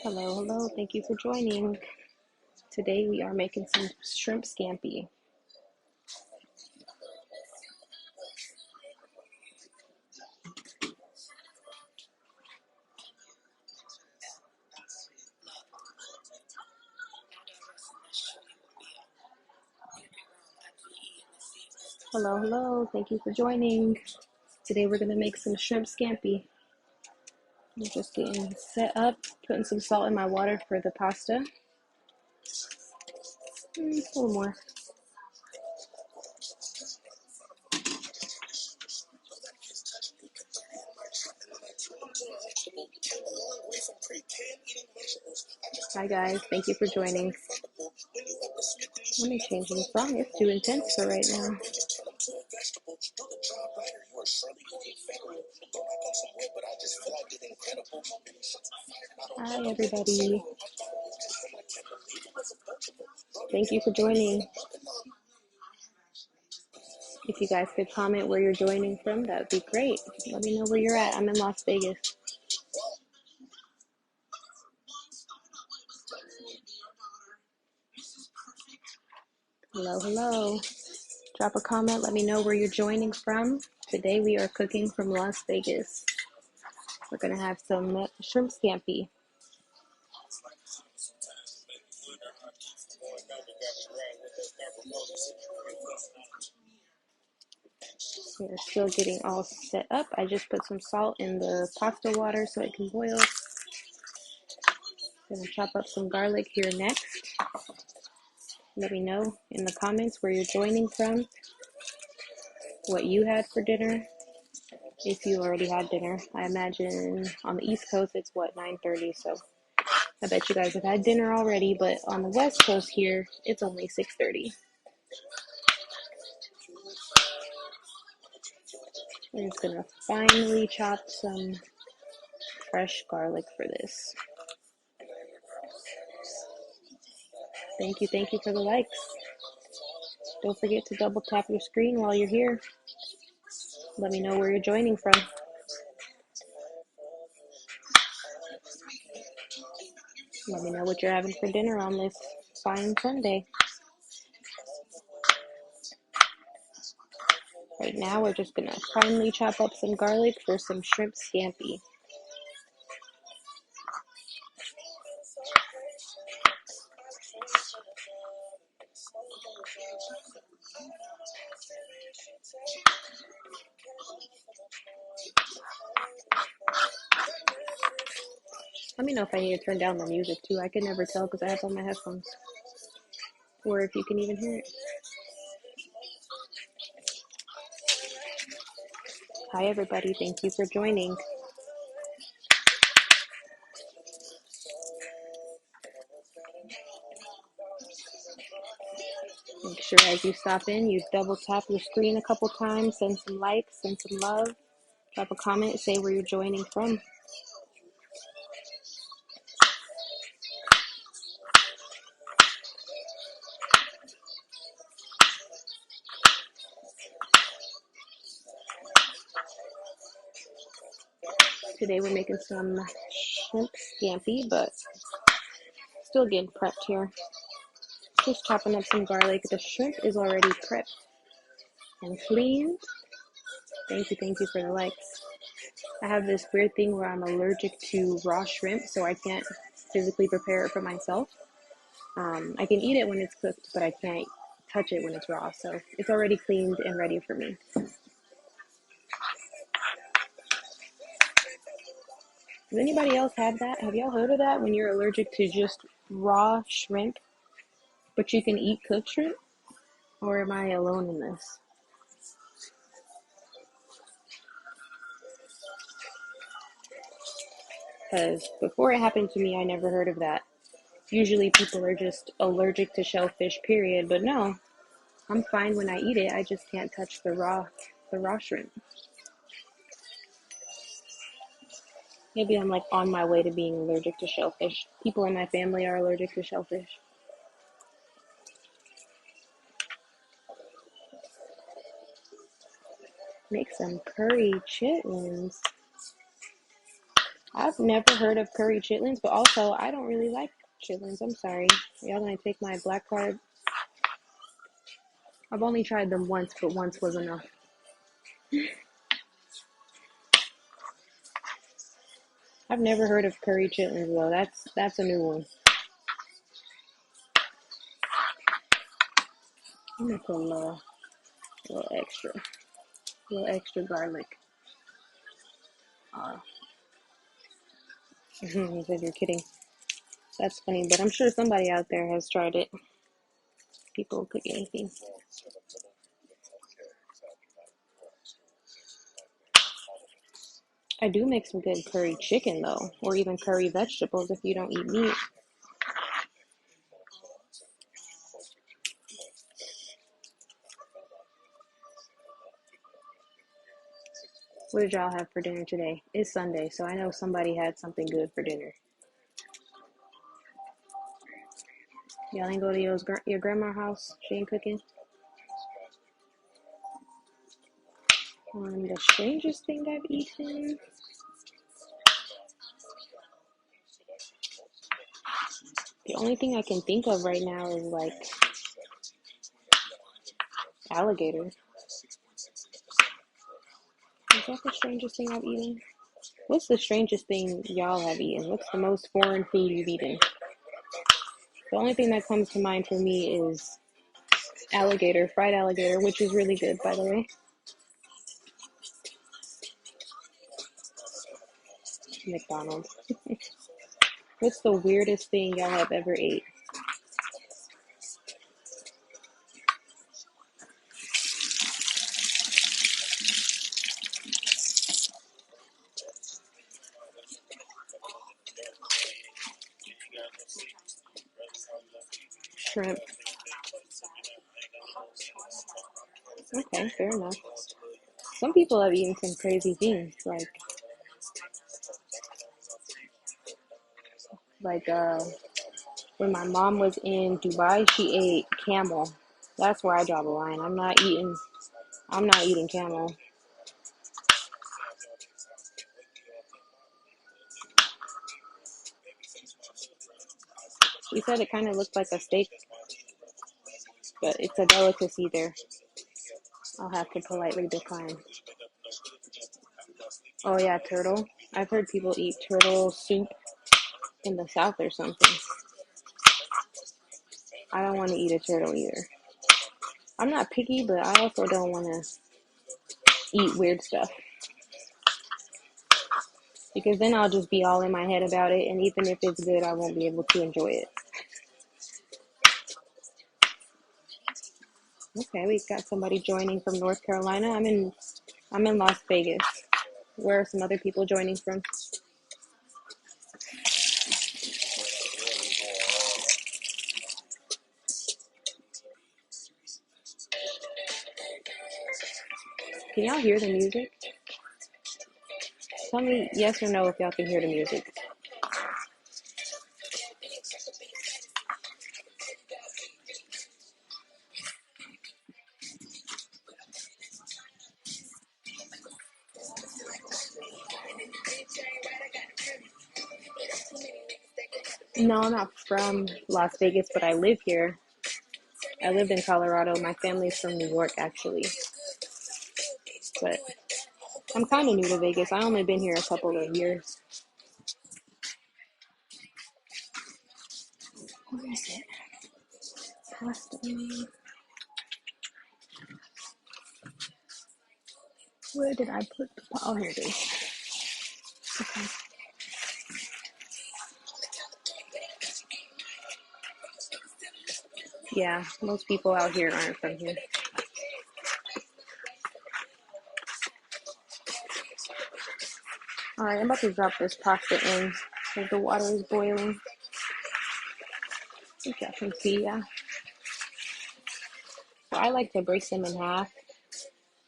Hello, hello. Thank you for joining. Today we are making some shrimp scampi. Hello, hello. Thank you for joining. Today we're going to make some shrimp scampi. I'm just getting set up, putting some salt in my water for the pasta. A little more. Hi guys, thank you for joining. Let me change the song. It's too intense for right now. Hi everybody. Thank you for joining. If you guys could comment where you're joining from, that would be great. Let me know where you're at. I'm in Las Vegas. Hello, hello. Drop a comment. Let me know where you're joining from. Today we are cooking from Las Vegas. We're going to have some shrimp scampi. We're still getting all set up. I just put some salt in the pasta water so it can boil. Gonna chop up some garlic here next. Let me know in the comments where you're joining from, what you had for dinner, if you already had dinner. I imagine on the East Coast it's 9:30, so I bet you guys have had dinner already, but on the West Coast here, it's only 6:30. I'm just gonna finely chop some fresh garlic for this. Thank you for the likes. Don't forget to double tap your screen while you're here. Let me know where you're joining from. Let me know what you're having for dinner on this fine Sunday. Right now, we're just gonna finely chop up some garlic for some shrimp scampi. Let me know if I need to turn down the music too. I can never tell because I have on my headphones. Or if you can even hear it. Hi everybody, thank you for joining. Make sure as you stop in, you double tap your screen a couple times, send some likes, send some love, drop a comment, say where you're joining from. Today we're making some shrimp scampi, but still getting prepped here. Just chopping up some garlic. The shrimp is already prepped and cleaned. Thank you for the likes. I have this weird thing where I'm allergic to raw shrimp, so I can't physically prepare it for myself. I can eat it when it's cooked, but I can't touch it when it's raw, so it's already cleaned and ready for me. Does anybody else have that? Have y'all heard of that when you're allergic to just raw shrimp, but you can eat cooked shrimp? Or am I alone in this? Because before it happened to me, I never heard of that. Usually people are just allergic to shellfish, period. But no, I'm fine when I eat it. I just can't touch the raw shrimp. Maybe I'm like on my way to being allergic to shellfish. People in my family are allergic to shellfish. Make some curry chitlins. I've never heard of curry chitlins, but also I don't really like chitlins. I'm sorry. Y'all gonna take my black card? I've only tried them once, but once was enough. I've never heard of curry chitlins though. That's a new one. I'm gonna put a little extra garlic. You said you're kidding. That's funny, but I'm sure somebody out there has tried it. People cook anything. I do make some good curry chicken though, or even curry vegetables if you don't eat meat. What did y'all have for dinner today? It's Sunday, so I know somebody had something good for dinner. Y'all ain't go to your grandma's house? She ain't cooking? The strangest thing I've eaten. The only thing I can think of right now is like alligator. Is that the strangest thing I've eaten? What's the strangest thing y'all have eaten? What's the most foreign food you've eaten? The only thing that comes to mind for me is alligator, fried alligator, which is really good, by the way. McDonald's. What's the weirdest thing y'all have ever ate? Shrimp. Okay, fair enough. Some people have eaten some crazy things, like when my mom was in Dubai, she ate camel. That's where I draw the line. I'm not eating camel. She said it kind of looked like a steak, but it's a delicacy there. I'll have to politely decline. Oh yeah, turtle. I've heard people eat turtle soup in the South or something. I don't want to eat a turtle either. I'm not picky, but I also don't want to eat weird stuff. Because then I'll just be all in my head about it, and even if it's good, I won't be able to enjoy it. Okay, we've got somebody joining from North Carolina. I'm in Las Vegas. Where are some other people joining from? Can y'all hear the music? Tell me yes or no if y'all can hear the music. No, I'm not from Las Vegas, but I live here. I lived in Colorado. My family's from New York, actually. But I'm kind of new to Vegas. I only been here a couple of years. Where is it? Pasta. Where did I put the... Oh, here it is. Okay. Yeah, most people out here aren't from here. Alright, I'm about to drop this pasta in because the water is boiling. I think y'all can see, yeah. So I like to break them in half.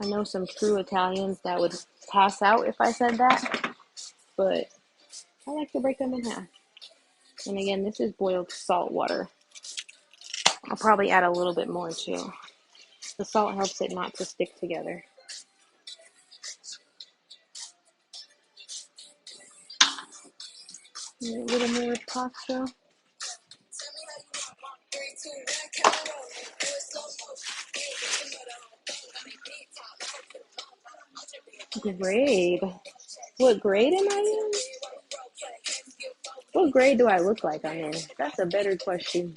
I know some true Italians that would pass out if I said that, but I like to break them in half. And again, this is boiled salt water. I'll probably add a little bit more too. The salt helps it not to stick together. A little more pasta. Grade. What grade am I in? What grade do I look like I'm in? That's a better question.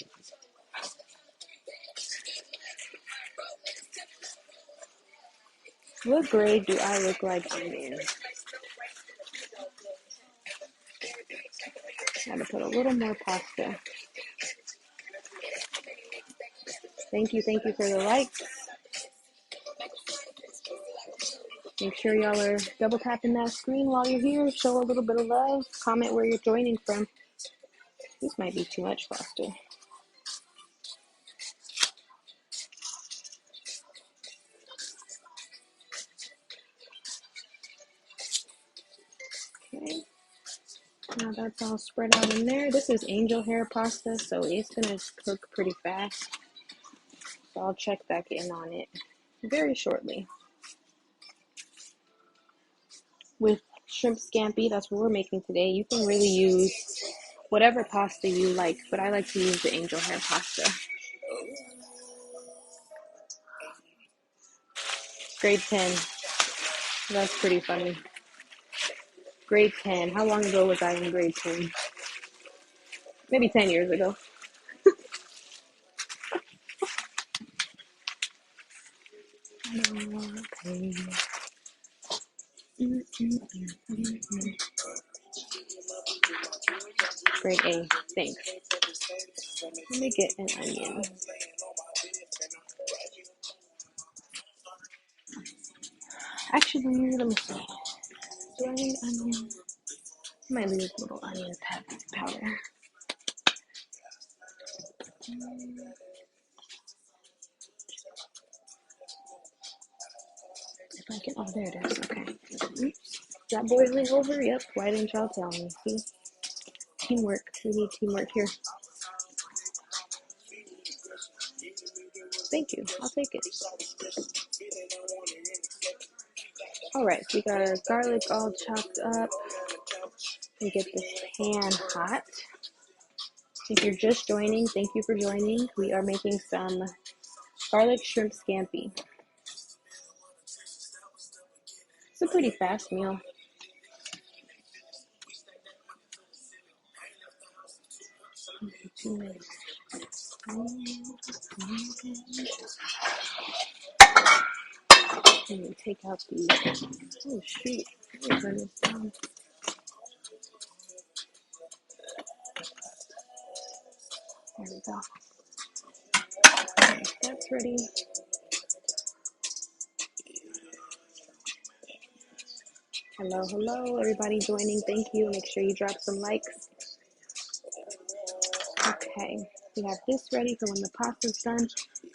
What grade do I look like I'm in? Gotta put a little more pasta. Thank you for the likes. Make sure y'all are double tapping that screen while you're here. Show a little bit of love. Comment where you're joining from. This might be too much pasta. Okay. Now that's all spread out in there. This is angel hair pasta, so it's gonna cook pretty fast. So I'll check back in on it very shortly. With shrimp scampi, that's what we're making today. You can really use whatever pasta you like, but I like to use the angel hair pasta. Grade 10. That's pretty funny. Grade 10. How long ago was I in grade 10? Maybe 10 years ago. Okay. Grade A. Thanks. Let me get an onion. Actually, let me see. Do I need onion? I might leave a little onion powder. If I can, oh, there it is. Okay. Oops. Is that boiling over? Yep. Why didn't y'all tell me? See? Teamwork. We need teamwork here. Thank you. I'll take it. All right. We got our garlic all chopped up. We get this pan hot. If you're just joining, thank you for joining. We are making some garlic shrimp scampi. It's a pretty fast meal. Let me take out the, oh shoot, let me turn this down. There we go. Okay, that's ready. Hello, everybody joining. Thank you. Make sure you drop some likes. Okay, we have this ready for when the pasta's done.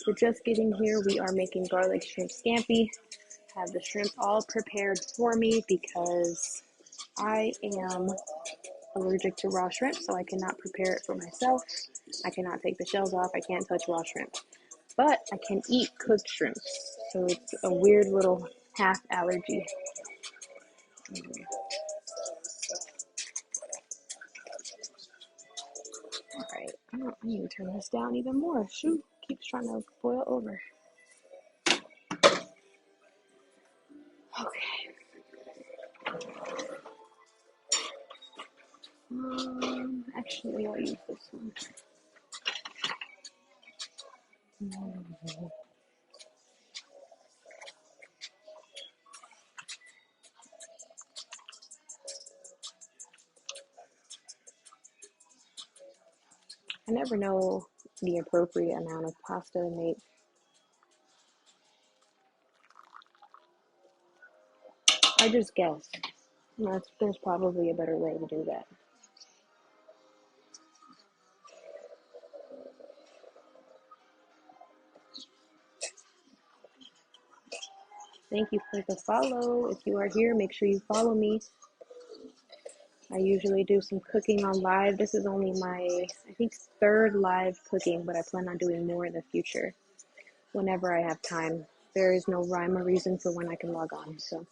We're just getting here. We are making garlic shrimp scampi. Have the shrimp all prepared for me because I am allergic to raw shrimp, so I cannot prepare it for myself. I cannot take the shells off. I can't touch raw shrimp, but I can eat cooked shrimp. So it's a weird little half allergy. All right, I need to turn this down even more. Shoot, keeps trying to boil over. Okay. Actually, I'll use this one. I never know the appropriate amount of pasta to make. I just guess. There's probably a better way to do that. Thank you for the follow. If you are here, make sure you follow me. I usually do some cooking on live. This is only my, I think, third live cooking, but I plan on doing more in the future whenever I have time. There is no rhyme or reason for when I can log on. So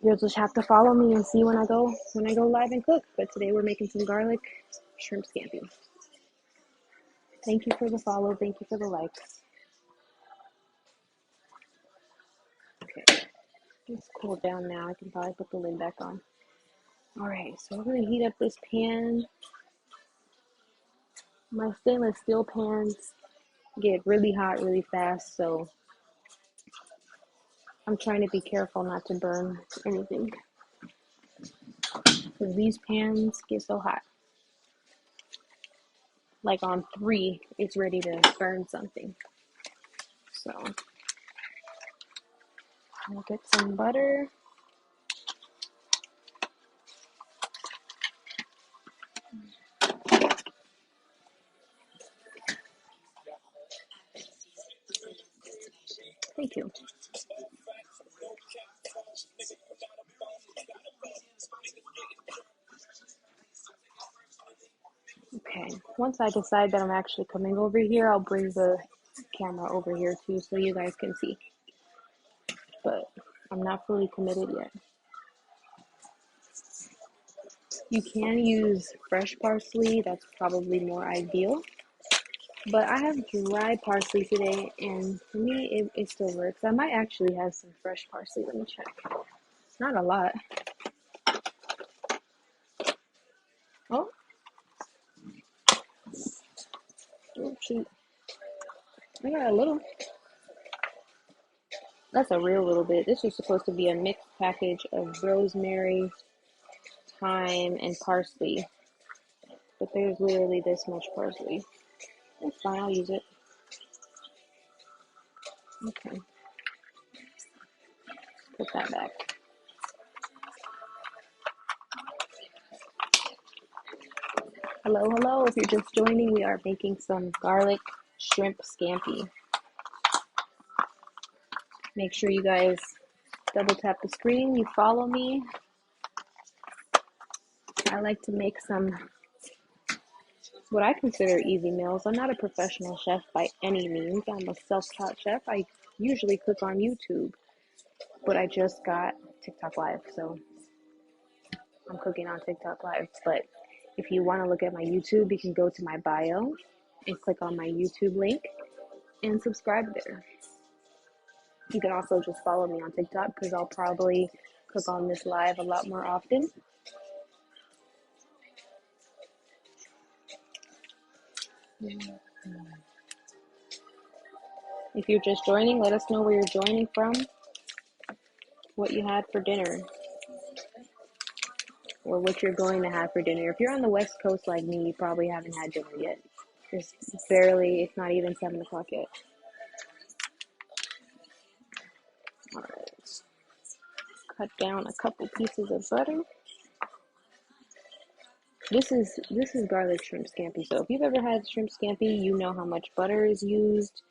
You'll just have to follow me and see when I go live and cook. But today we're making some garlic shrimp scampi. Thank you for the follow. Thank you for the likes. Okay, it's cooled down now. I can probably put the lid back on. All right, so we're gonna heat up this pan. My stainless steel pans get really hot really fast, so I'm trying to be careful not to burn anything, because these pans get so hot. Like on 3, it's ready to burn something. So I'll get some butter. Thank you. Okay, once I decide that I'm actually coming over here, I'll bring the camera over here too so you guys can see. But I'm not fully committed yet. You can use fresh parsley, that's probably more ideal. But I have dry parsley today, and for me, it still works. I might actually have some fresh parsley. Let me check. It's not a lot. Oh, oh shoot. I got a little. That's a real little bit. This is supposed to be a mixed package of rosemary, thyme, and parsley. But there's literally this much parsley. That's fine, I'll use it. Okay. Put that back. Hello, hello. If you're just joining, we are making some garlic shrimp scampi. Make sure you guys double tap the screen, you follow me. I like to make some what I consider easy meals. I'm not a professional chef by any means. I'm a self-taught chef. I usually cook on YouTube, but I just got TikTok Live, so I'm cooking on TikTok Live. But if you want to look at my YouTube, you can go to my bio and click on my YouTube link and subscribe there. You can also just follow me on TikTok, because I'll probably cook on this live a lot more often. If you're just joining, let us know where you're joining from, what you had for dinner, or what you're going to have for dinner. If you're on the West Coast like me, you probably haven't had dinner yet. It's not even 7 o'clock yet. All right. Cut down a couple pieces of butter. This is garlic shrimp scampi. So if you've ever had shrimp scampi, you know how much butter is used.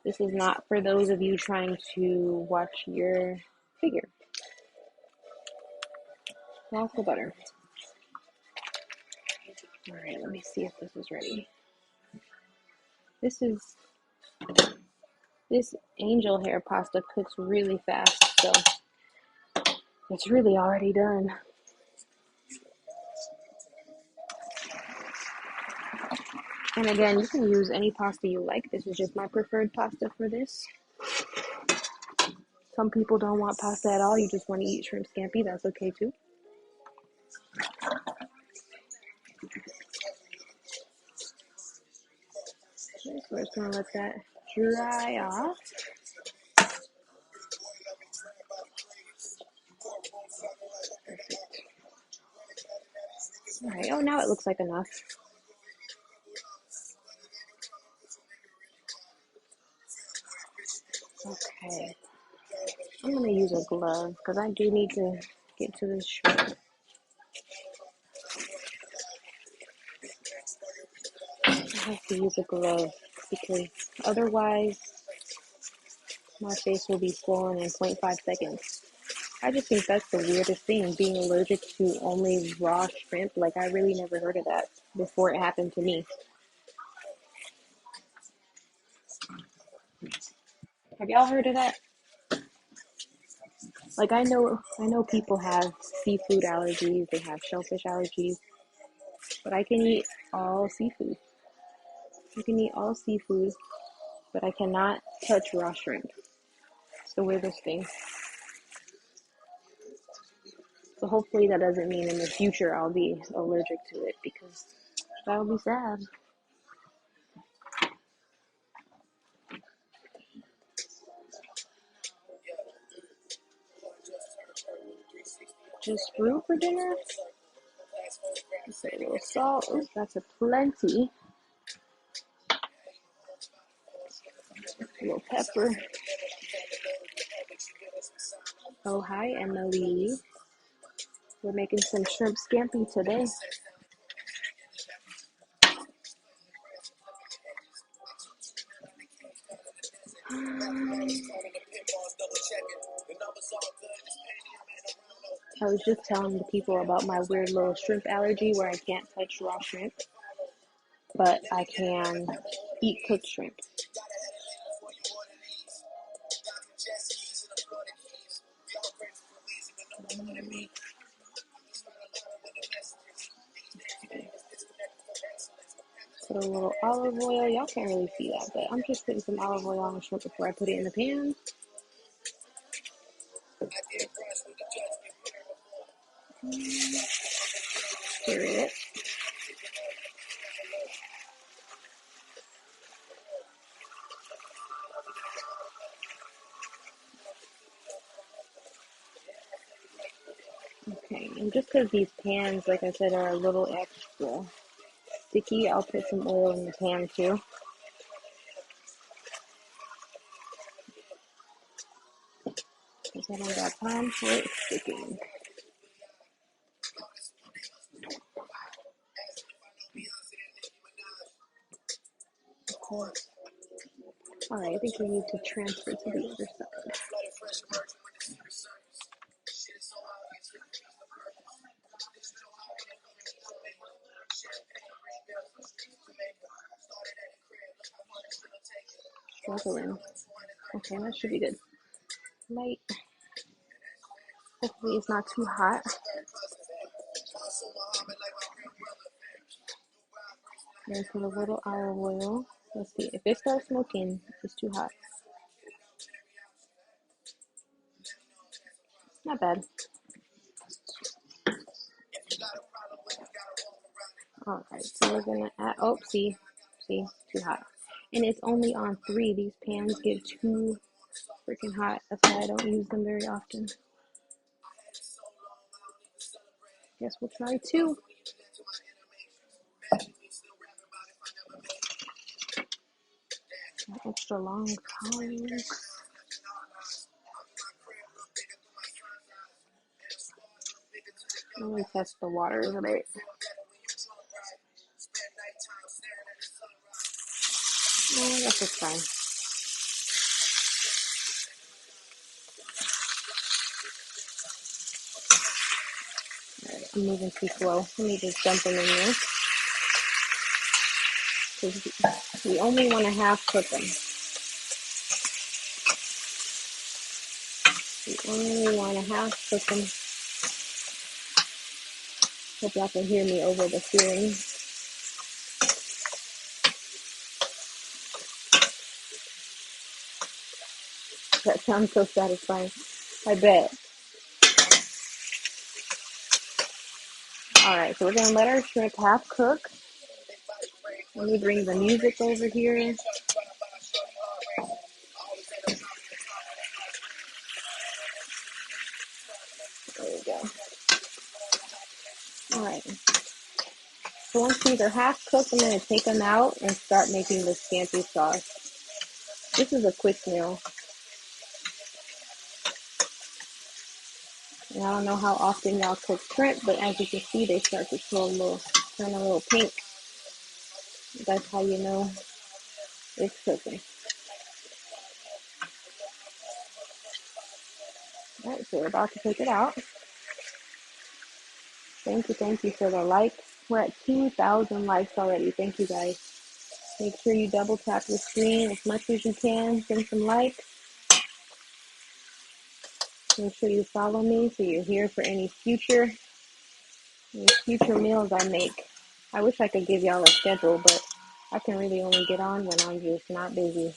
This is not for those of you trying to watch your figure. Lots of butter. All right, let me see if this is ready. This angel hair pasta cooks really fast, so it's really already done. And again, you can use any pasta you like. This is just my preferred pasta for this. Some people don't want pasta at all. You just want to eat shrimp scampi. That's okay too. Okay, so we're just going to let that dry off. Perfect. All right. Oh, now it looks like enough. Okay. I'm going to use a glove because I do need to get to this shrimp. I have to use a glove because otherwise my face will be swollen in 0.5 seconds. I just think that's the weirdest thing, being allergic to only raw shrimp. Like, I really never heard of that before it happened to me. Have y'all heard of that? Like I know people have seafood allergies, they have shellfish allergies, but I can eat all seafood. I can eat all seafood, but I cannot touch raw shrimp. It's the weirdest thing. So hopefully that doesn't mean in the future I'll be allergic to it because that would be sad. Just fruit for dinner. Just a little salt. Ooh, that's a plenty. A little pepper. Oh, hi, Emily. We're making some shrimp scampi today. I was just telling the people about my weird little shrimp allergy where I can't touch raw shrimp, but I can eat cooked shrimp. Put a little olive oil. Y'all can't really see that, but I'm just putting some olive oil on the shrimp before I put it in the pan. Stir it. Okay, and just because these pans, like I said, are a little extra sticky, I'll put some oil in the pan too. Because I don't got time for it sticking. Cool. Alright, I think we need to transfer to the other side. Struggling. Okay, that should be good. Light. Hopefully it's not too hot. Then put a little olive oil. Let's see. If it starts smoking, it's too hot. Not bad. Alright, so we're gonna add, oh, see, too hot. And it's only on 3. These pans get too freaking hot. That's why I don't use them very often. Guess we'll try 2. Extra long tongs. Let me test the water a bit. Oh, that's just fine. Alright, I'm moving too slow. Let me just dump them in there. Because we only want to half cook them. We only want to half cook them. Hope y'all can hear me over the ceiling. That sounds so satisfying. I bet. Alright, so we're going to let our shrimp half cook. Let me bring the music over here. There we go. Alright. So once these are half cooked, I'm going to take them out and start making the scampi sauce. This is a quick meal. And I don't know how often y'all cook shrimp, but as you can see, they start to turn a little pink. That's how you know it's cooking. Alright, so we're about to take it out. Thank you for the likes. We're at 2,000 likes already. Thank you guys. Make sure you double tap the screen as much as you can. Send some likes. Make sure you follow me so you're here for any future meals I make. I wish I could give y'all a schedule, but I can really only get on when I'm just not busy.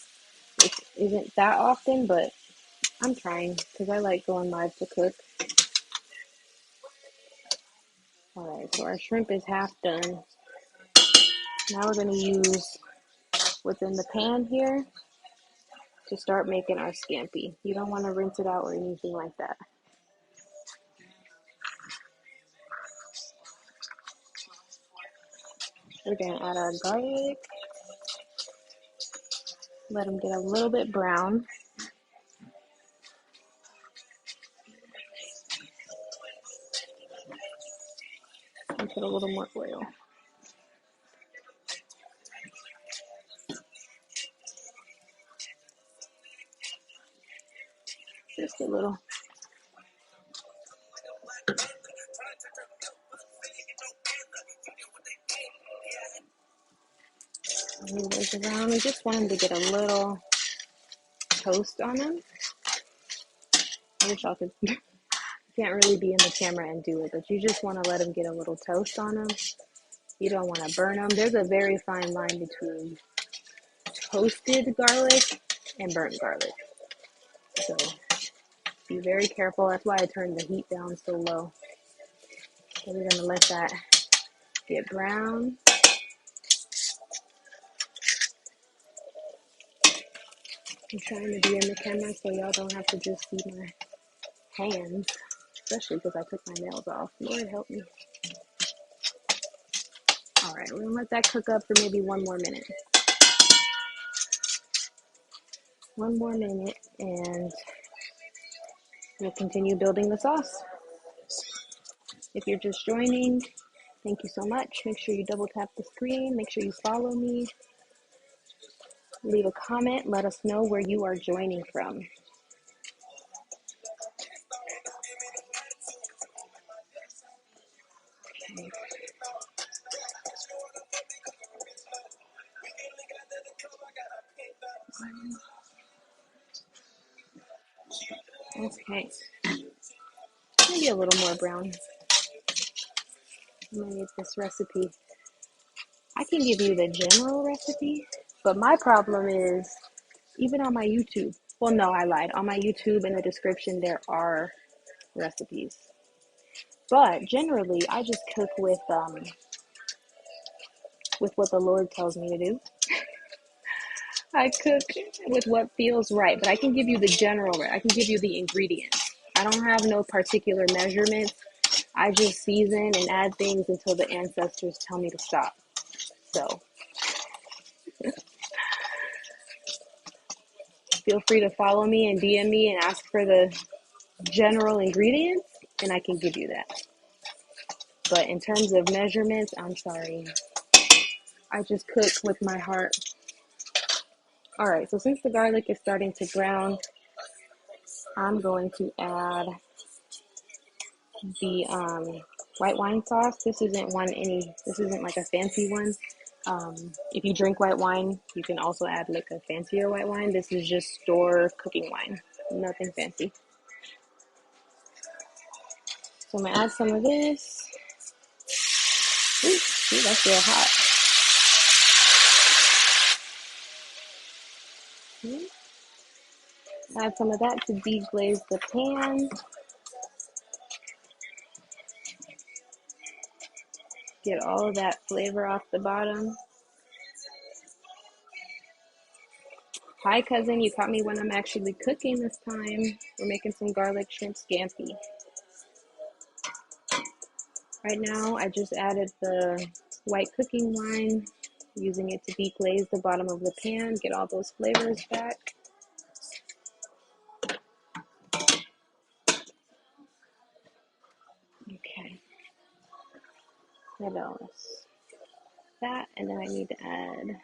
It isn't that often, but I'm trying because I like going live to cook. Alright, so our shrimp is half done. Now we're going to use what's in the pan here to start making our scampi. You don't want to rinse it out or anything like that. We're going to add our garlic. Let them get a little bit brown. And put a little more oil. Just a little. Move those around. We just want them to get a little toast on them. I wish y'all could. Can't really be in the camera and do it, but you just want to let them get a little toast on them. You don't want to burn them. There's a very fine line between toasted garlic and burnt garlic. So be very careful. That's why I turned the heat down so low. So we're going to let that get brown. I'm trying to be in the camera so y'all don't have to just see my hands, especially because I took my nails off. Lord help me. Alright, we're going to let that cook up for maybe one more minute. One more minute and we'll continue building the sauce. If you're just joining, thank you so much. Make sure you double tap the screen. Make sure you follow me. Leave a comment. Let us know where you are joining from. Okay. Maybe a little more brown. I'm gonna get this recipe. I can give you the general recipe, but my problem is even on my YouTube. Well, no, I lied. On my YouTube in the description there are recipes, but generally I just cook with what the Lord tells me to do. I cook with what feels right, but I can give you the general. I can give you the ingredients. I don't have no particular measurements. I just season and add things until the ancestors tell me to stop. So feel free to follow me and DM me and ask for the general ingredients, and I can give you that. But in terms of measurements, I'm sorry. I just cook with my heart. All right, so since the garlic is starting to brown, I'm going to add the white wine sauce. This isn't like a fancy one. If you drink white wine, you can also add like a fancier white wine. This is just store cooking wine, nothing fancy. So I'm gonna add some of this. Ooh, see, that's real hot. Add some of that to deglaze the pan. Get all of that flavor off the bottom. Hi, cousin. You caught me when I'm actually cooking this time. We're making some garlic shrimp scampi. Right now, I just added the white cooking wine, using it to deglaze the bottom of the pan, get all those flavors back. Okay. What else? That, and then I need to add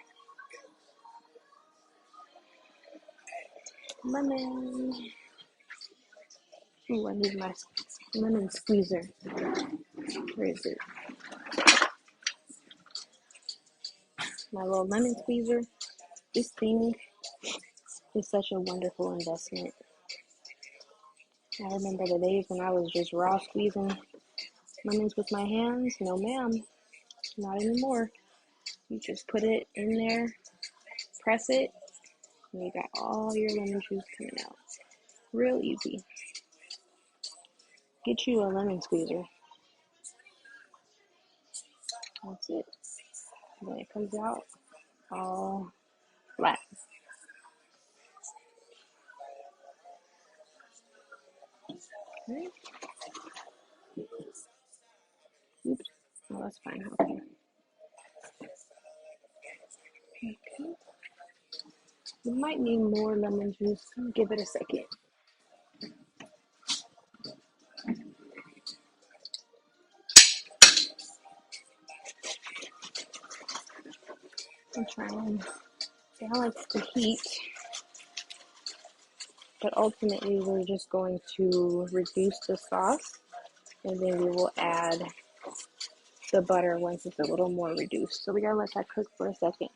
lemon. Ooh, I need my lemon squeezer. Where is it? My little lemon squeezer. This thing is such a wonderful investment. I remember the days when I was just raw squeezing lemons with my hands. No, ma'am, not anymore. You just put it in there, press it, and you got all your lemon juice coming out. Real easy. Get you a lemon squeezer. That's it. And then it comes out all flat. Okay. Oops. Oh, that's fine. Okay. Okay. You might need more lemon juice. Give it a second. I'm trying to balance the heat, but ultimately we're just going to reduce the sauce, and then we will add the butter once it's a little more reduced. So we gotta let that cook for a second.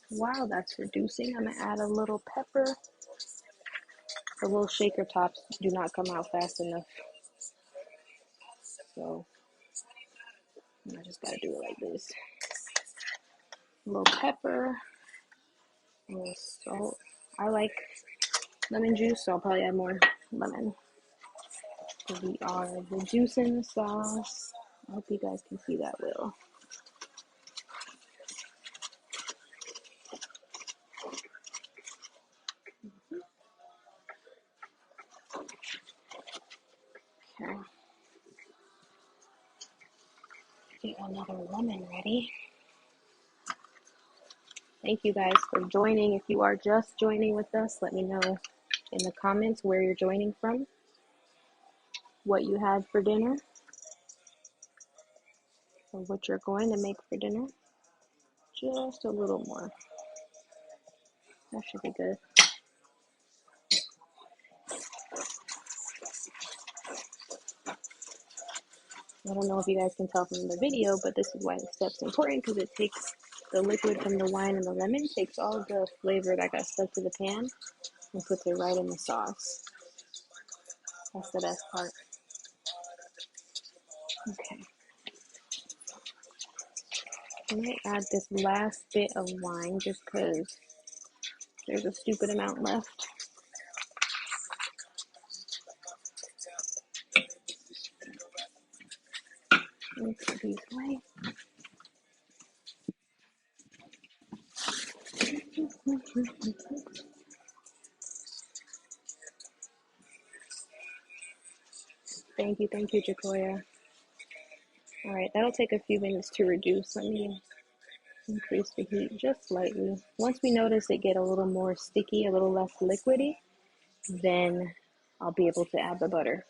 While that's reducing, I'm gonna add a little pepper. The little shaker tops do not come out fast enough, so I just gotta do it like this. A little pepper, a little salt. I like lemon juice, so I'll probably add more lemon. So we are reducing the sauce. I hope you guys can see that well. Okay. Get another lemon ready. Thank you guys for joining. If you are just joining with us, let me know in the comments where you're joining from, what you had for dinner, or what you're going to make for dinner. Just a little more. That should be good. I don't know if you guys can tell from the video, but this is why this step's important, because it takes the liquid from the wine and the lemon, takes all the flavor that got stuck to the pan and puts it right in the sauce. That's the best part. Okay. I might add this last bit of wine just because there's a stupid amount left. Let's put these away. Thank you, Jacoya. All right, that'll take a few minutes to reduce. Let me increase the heat just slightly. Once we notice it get a little more sticky, a little less liquidy, then I'll be able to add the butter.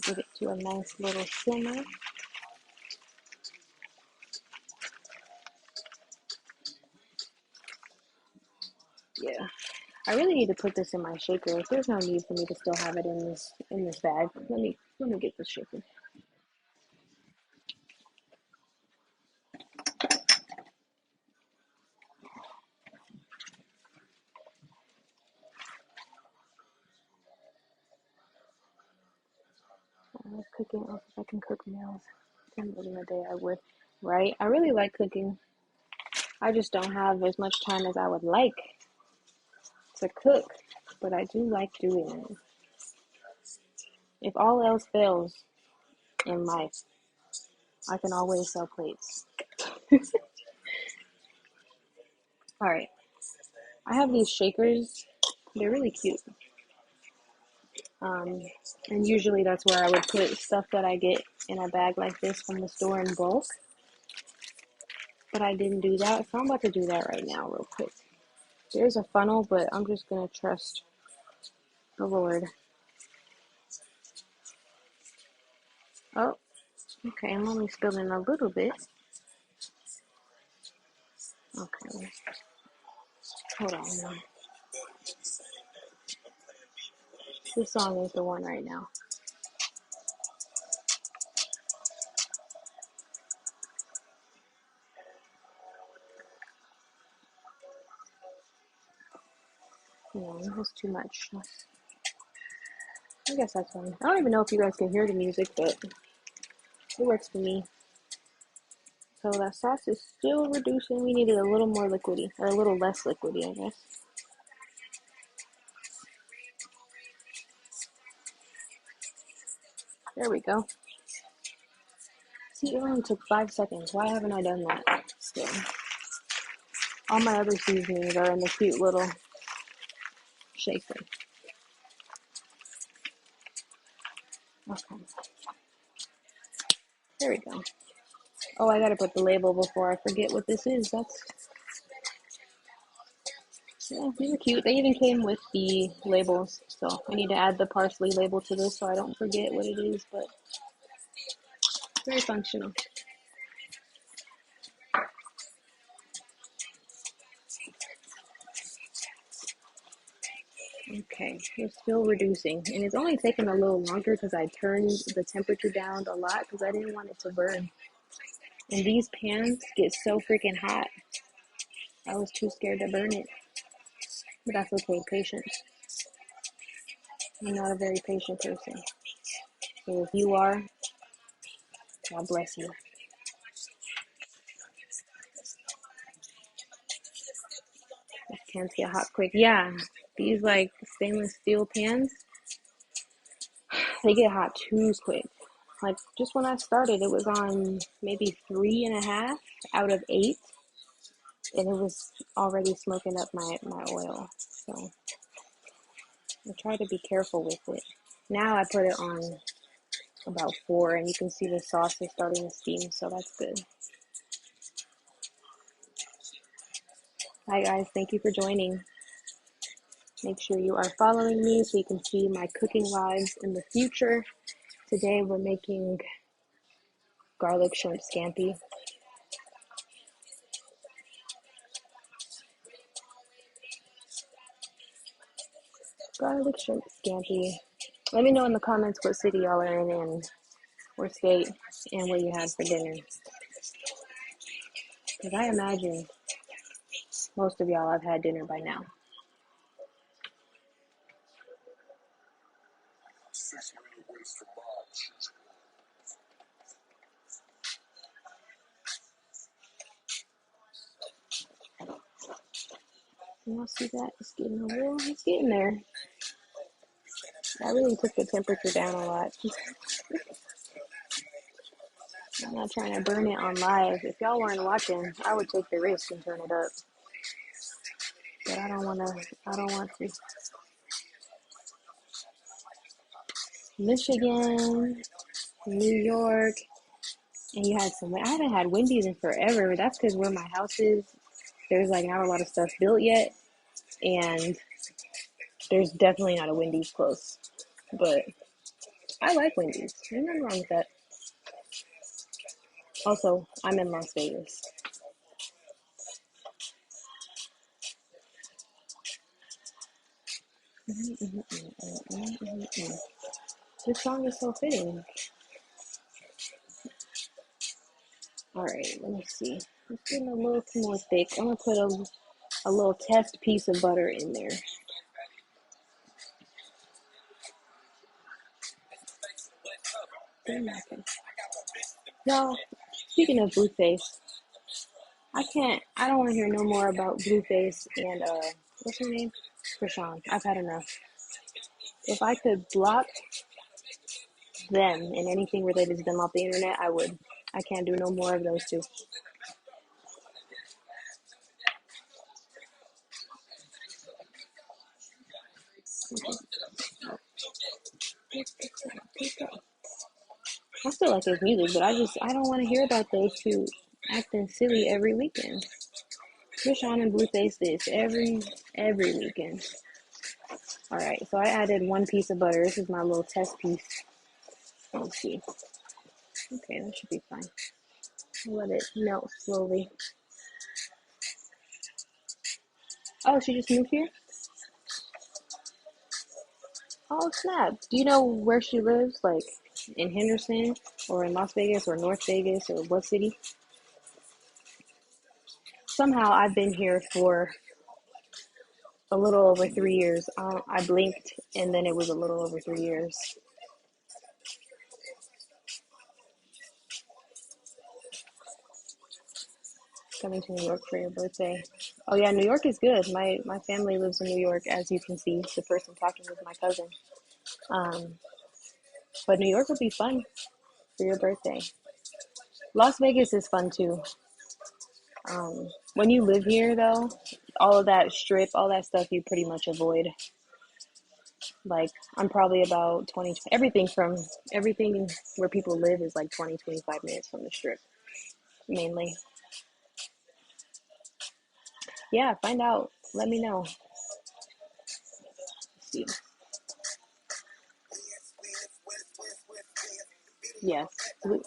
Get it to a nice little simmer. Yeah, I really need to put this in my shaker. There's no need for me to still have it in this bag. Let me get the shaker. I like cooking. Also, if I can cook meals 10 meals in a day, I would. Right? I really like cooking. I just don't have as much time as I would like to cook, but I do like doing it. If all else fails in life, I can always sell plates. All right. I have these shakers. They're really cute. And usually that's where I would put stuff that I get in a bag like this from the store in bulk. But I didn't do that, so I'm about to do that right now real quick. There's a funnel, but I'm just going to trust the Lord. Oh, okay, I'm only spilling a little bit. Okay, hold on now. This song is the one right now. No, that's too much. I guess that's fine. I don't even know if you guys can hear the music, but it works for me. So that sauce is still reducing. We needed a little more liquidy, or a little less liquidy, I guess. There we go. See, it only took 5 seconds. Why haven't I done that still? All my other seasonings are in the cute little shaker. Okay. There we go. Oh, I gotta put the label before I forget what this is. Yeah, these are cute. They even came with the labels, so I need to add the parsley label to this so I don't forget what it is, but very functional. Okay, it's still reducing, and it's only taking a little longer because I turned the temperature down a lot because I didn't want it to burn. And these pans get so freaking hot. I was too scared to burn it, but that's okay. Patience. I'm not a very patient person, so if you are, God bless you. These pans get hot quick. Yeah, these like stainless steel pans, they get hot too quick. Like just when I started, it was on maybe 3.5 out of 8, and it was already smoking up my oil. So I try to be careful with it. Now I put it on about 4, and you can see the sauce is starting to steam, so that's good. Hi guys, thank you for joining. Make sure you are following me so you can see my cooking lives in the future. Today we're making garlic shrimp scampi. Garlic shrimp scampi. Let me know in the comments what city y'all are in and or state and what you had for dinner. Because I imagine most of y'all have had dinner by now. Y'all see that? It's getting there. I really took the temperature down a lot. I'm not trying to burn it on live. If y'all weren't watching, I would take the risk and turn it up. But I don't want to. Michigan, New York, and you had I haven't had Wendy's in forever. That's because where my house is, there's like not a lot of stuff built yet, and there's definitely not a Wendy's close. But I like Wendy's. There's nothing wrong with that. Also, I'm in Las Vegas. This song is so fitting. Alright, let me see. It's getting a little too more thick. I'm gonna put a little test piece of butter in there. Y'all, speaking of Blueface, I don't want to hear no more about Blueface and, what's her name? Krishan. I've had enough. If I could block them and anything related to them off the internet, I would. I can't do no more of those two. I still like his music, but I don't want to hear about those two acting silly every weekend. Krishan and Blueface this every weekend. Alright, so I added 1 piece of butter. This is my little test piece. Let's see. Okay, that should be fine. Let it melt slowly. Oh, she just moved here? Oh, snap. Do you know where she lives? Like in Henderson or in Las Vegas or North Vegas or what city? Somehow I've been here for a little over 3 years. I blinked and then it was a little over 3 years. Coming to New York for your birthday. Oh yeah, New York is good. My family lives in New York, as you can see. The person talking is my cousin. Um, but New York would be fun for your birthday. Las Vegas is fun too. When you live here, though, all of that strip, all that stuff, you pretty much avoid. Like, I'm probably about 20, everything where people live is like 20, 25 minutes from the strip, mainly. Yeah, find out. Let me know. Let's see. Yes,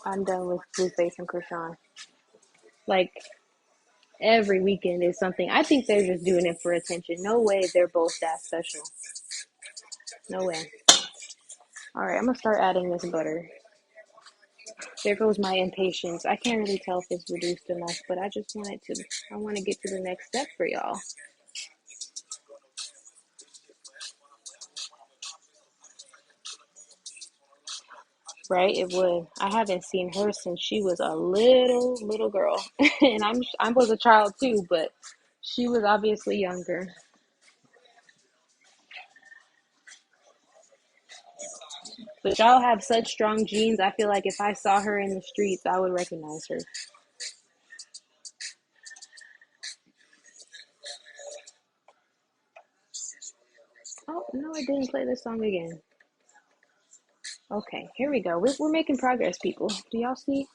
I'm done with Blueface and Krishan. Like, every weekend is something. I think they're just doing it for attention. No way they're both that special. No way. All right, I'm gonna start adding this butter. There goes my impatience. I can't really tell if it's reduced enough, but I just want it to. I want to get to the next step for y'all. Right? It would. I haven't seen her since she was a little girl, and I was a child too, but she was obviously younger. But y'all have such strong genes. I feel like if I saw her in the streets, I would recognize her. Oh no, I didn't play this song again. Okay, here we go. We're making progress, people. Do y'all see?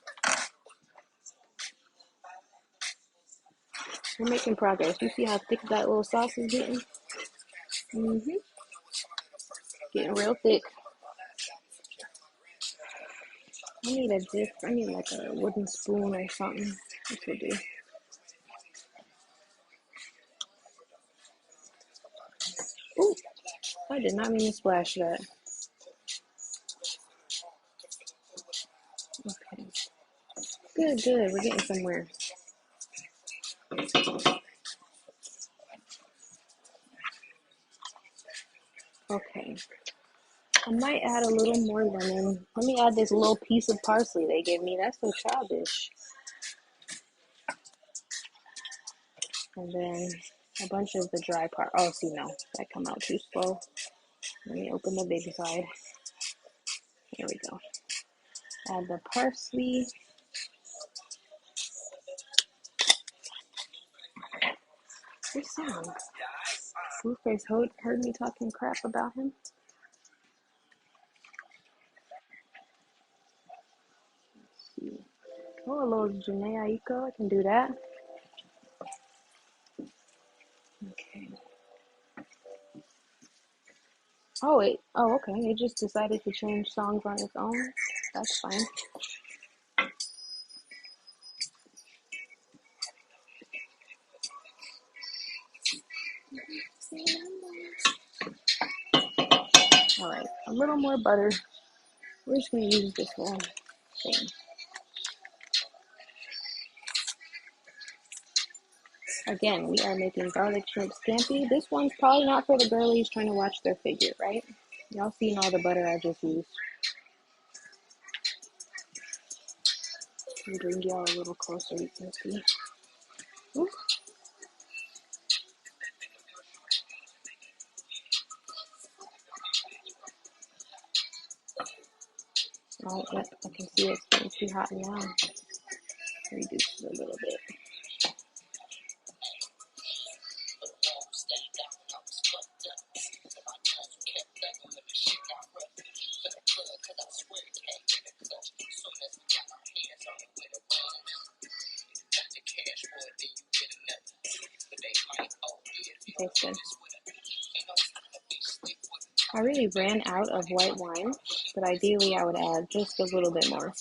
We're making progress. You see how thick that little sauce is getting? Mm-hmm. Getting real thick. I need like a wooden spoon or something. This will do. Ooh, I did not mean to splash that. Okay. Good, good. We're getting somewhere. Okay. I might add a little more lemon. Let me add this little piece of parsley they gave me. That's so childish. And then a bunch of the dry part. Oh, see, no. That come out too slow. Let me open the big side. Here we go. Add the parsley. This sound. Blueface heard me talking crap about him. Let's see. Oh, a little Janae Aiko. I can do that. Okay. Oh, okay. It just decided to change songs on its own. That's fine. All right, a little more butter. We're just gonna use this whole thing. Again, we are making garlic shrimp scampi. This one's probably not for the girlies trying to watch their figure, right? Y'all seen all the butter I just used. Let me bring y'all a little closer, you can see. Ooh. Oh, yep, I can see it's getting too hot now. Reduce it a little bit. Okay, good. I really ran out of white wine, but ideally I would add just a little bit more.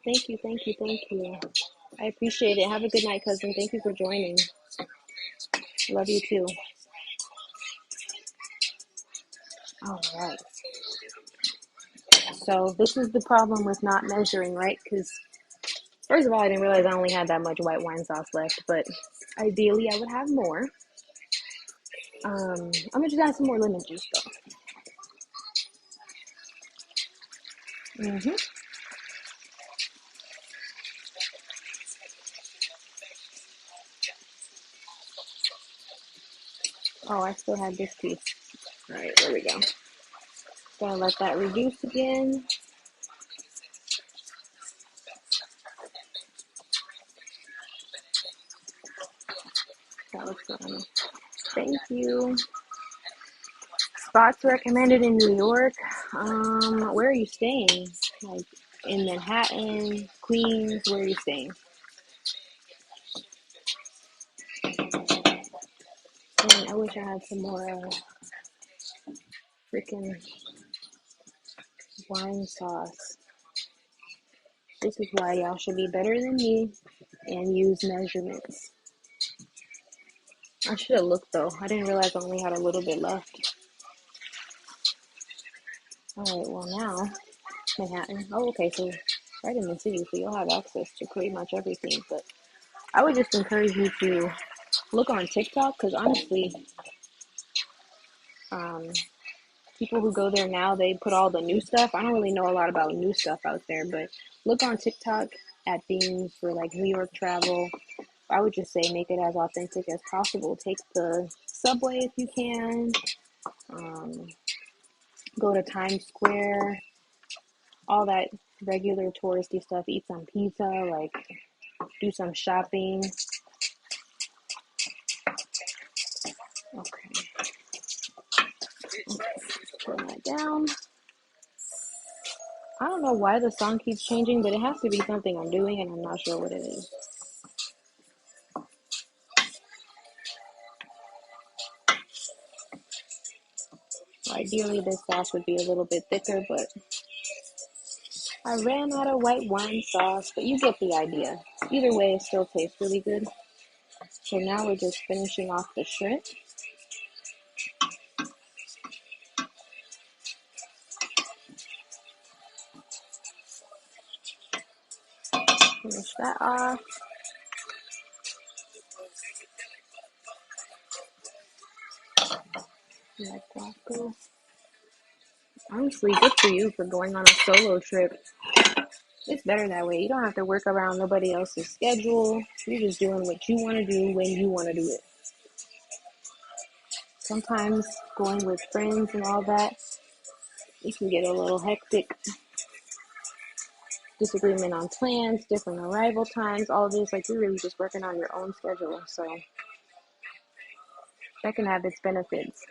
Thank you, thank you, thank you. I appreciate it. Have a good night, cousin. Thank you for joining. Love you too. All right. So this is the problem with not measuring, right? Because first of all, I didn't realize I only had that much white wine sauce left, but ideally I would have more. I'm gonna just add some more lemon juice though. Oh, I still have this piece. All right, there we go. Gonna let that reduce again. That looks good. Thank you. Spots recommended in New York. Where are you staying? Like in Manhattan, Queens? Where are you staying? Man, I wish I had some more freaking wine sauce. This is why y'all should be better than me and use measurements. I should have looked though. I didn't realize I only had a little bit left. Alright, well now, Manhattan. Oh, okay, so right in the city, so you'll have access to pretty much everything. But I would just encourage you to look on TikTok, because honestly, people who go there now, they put all the new stuff. I don't really know a lot about new stuff out there, but look on TikTok at things for like New York travel. I would just say make it as authentic as possible. Take the subway if you can. Go to Times Square. All that regular touristy stuff. Eat some pizza. Like do some shopping. Okay. Put that down. I don't know why the song keeps changing, but it has to be something I'm doing, and I'm not sure what it is. Ideally, this sauce would be a little bit thicker, but I ran out of white wine sauce, but you get the idea. Either way, it still tastes really good. So now we're just finishing off the shrimp. Finish that off. Let that go. Honestly, good for you for going on a solo trip. It's better that way. You don't have to work around nobody else's schedule. You're just doing what you want to do when you want to do it. Sometimes going with friends and all that, it can get a little hectic. Disagreement on plans, different arrival times, all this. Like, you're really just working on your own schedule. So that can have its benefits.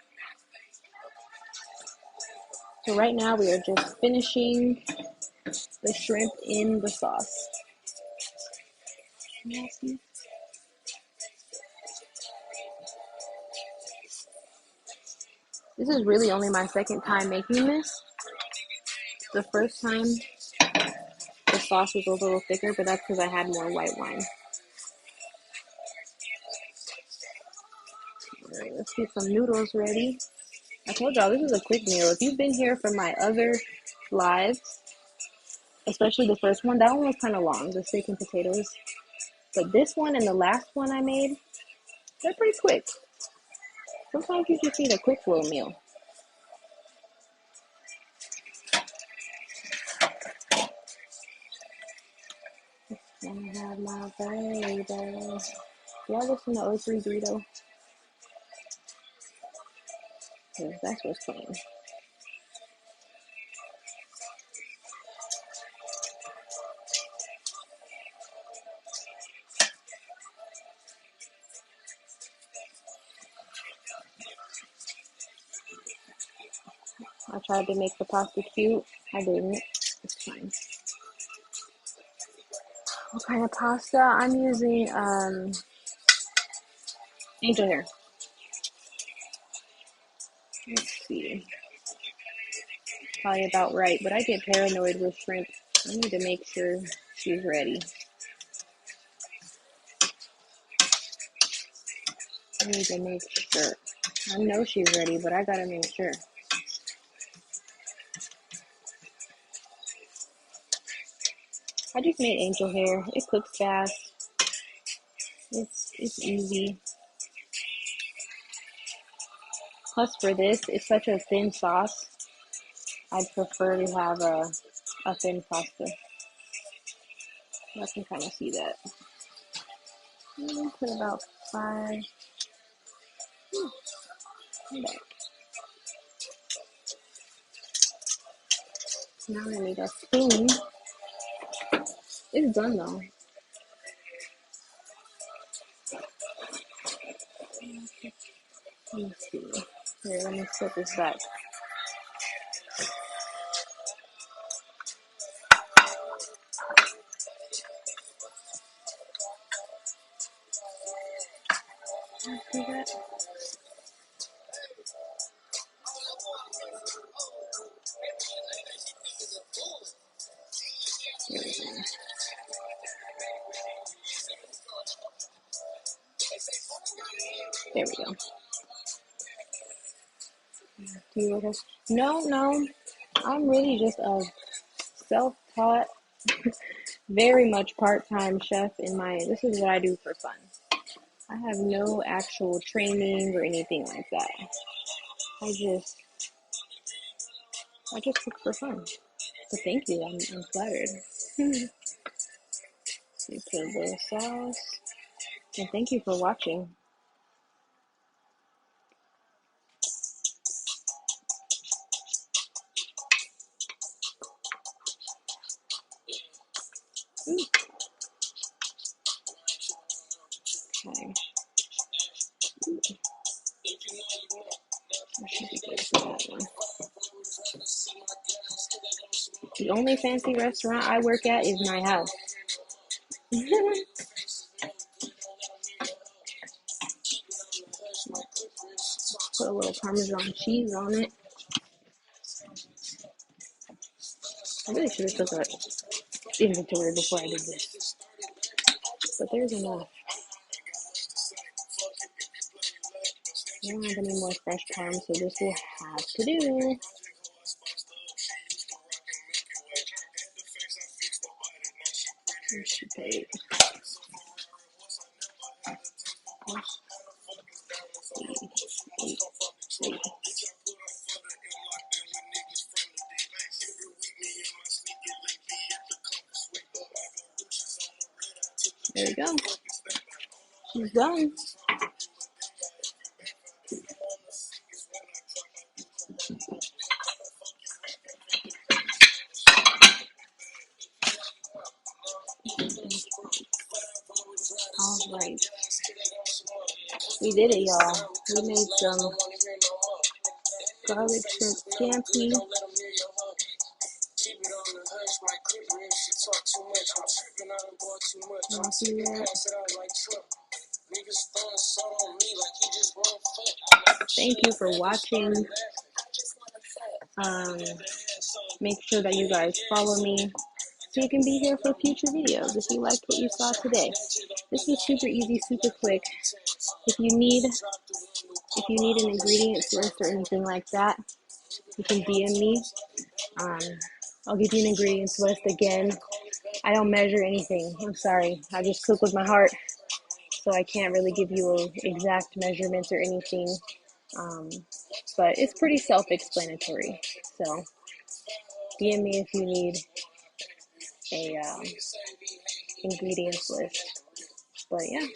So right now we are just finishing the shrimp in the sauce. This is really only my second time making this. The first time the sauce was a little thicker, but that's because I had more white wine. Alright, let's get some noodles ready. I told y'all this is a quick meal. If you've been here for my other lives, especially the first one, that one was kind of long, the steak and potatoes. But this one and the last one I made, they're pretty quick. Sometimes you just need a quick little meal. I have my baby. Y'all listen to O3 Burrito? Yeah, that's what's playing. I tried to make the pasta cute. I didn't. It's fine. What kind of pasta? I'm using angel hair. Let's see. Probably about right, but I get paranoid with shrimp. I need to make sure she's ready. I need to make sure. I know she's ready, but I gotta make sure. I just made angel hair. It cooks fast. It's easy. Plus for this, it's such a thin sauce. I'd prefer to have a thin pasta. I can kind of see that. Put about 5. Now I need a spoon. It's done though. Let me see. Here, let me set this back. See that? There we go. No. I'm really just a self-taught, very much part-time chef in my. This is what I do for fun. I have no actual training or anything like that. I just cook for fun. So thank you. I'm flattered. You put a little sauce. And thank you for watching. Okay. I should be good for that one. The only fancy restaurant I work at is my house. Put a little Parmesan cheese on it. I really should have took an inventory before I did this. But there's enough. I don't have any more fresh parm, so this will have to do. She paid. There we go. She's done. All right. We did it, y'all. We made some garlic shrimp scampi. Y'all see that? Thank you for watching. Make sure that you guys follow me so you can be here for future videos if you liked what you saw today. This was super easy, super quick. If you need an ingredients list or anything like that, you can DM me. I'll give you an ingredients list again. I don't measure anything. I'm sorry. I just cook with my heart, so I can't really give you exact measurements or anything. But it's pretty self-explanatory. So DM me if you need a ingredients list. But yeah,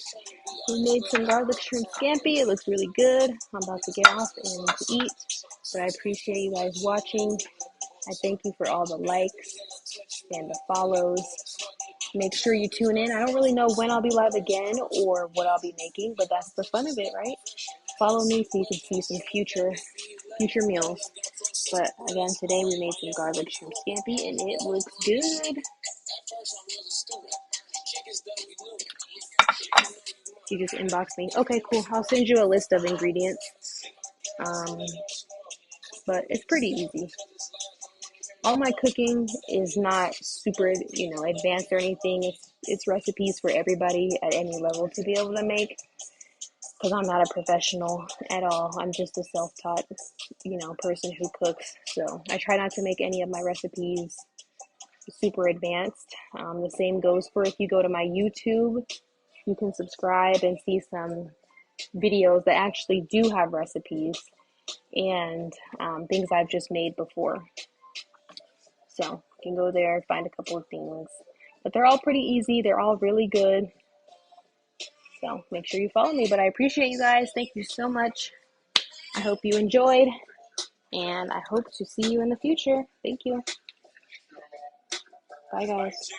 we made some garlic shrimp scampi. It looks really good. I'm about to get off and to eat. But I appreciate you guys watching. I thank you for all the likes and the follows. Make sure you tune in. I don't really know when I'll be live again or what I'll be making, but that's the fun of it, right? Follow me so you can see some future meals. But again, today we made some garlic shrimp scampi and it looks good. You just inbox me. Okay, cool. I'll send you a list of ingredients. But it's pretty easy. all my cooking is not super, advanced or anything. It's recipes for everybody at any level to be able to make, because I'm not a professional at all. I'm just a self-taught, person who cooks. So I try not to make any of my recipes super advanced. The same goes for if you go to my YouTube, you can subscribe and see some videos that actually do have recipes and things I've just made before. So you can go there, find a couple of things. But they're all pretty easy. They're all really good. So make sure you follow me. But I appreciate you guys. Thank you so much. I hope you enjoyed. And I hope to see you in the future. Thank you. Bye, guys.